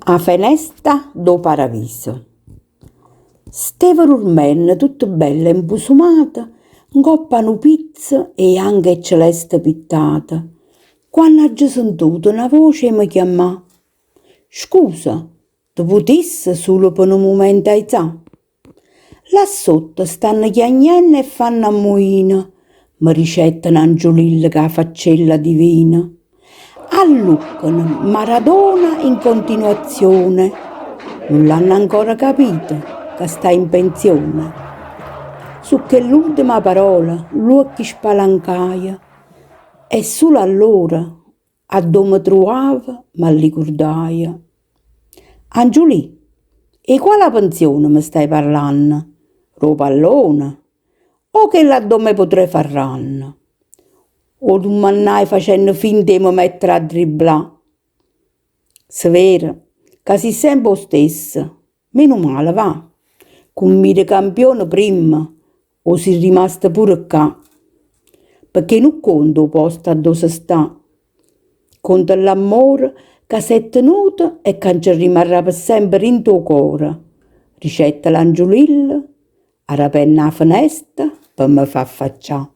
A fenesta do paradiso. Steva urmenna tutta bella impusumata, ngoppano pizza e anche celeste pittata. Quando ha già sentito una voce mi chiamò: «Scusa, ti potessi solo per un momento aizzà?» Là sotto stanno chiagnendo e fanno ammoina, mi ricettano Angiolilla che ha faccella divina. Alluccano Maradona in continuazione, non l'hanno ancora capito che sta in pensione. Su che l'ultima parola, lui che spalancaia, e solo allora, a dove mi trovava, mi ricordaia. Angiolì, e quale pensione mi stai parlando? Ropallone? O che là dove potrei far ranno? O tu mannai facendo finta di mi mettere a dribblà? Severa, che si sempre lo stesso, meno male va, con mire campione prima, o si rimasta pure qua, perché non conto il posto dove si sta, conta l'amore che si è tenuto e che ci rimarrà per sempre in tuo cuore. Ricetta l'Angiolilla, a penna a finestra per me fa affaccià.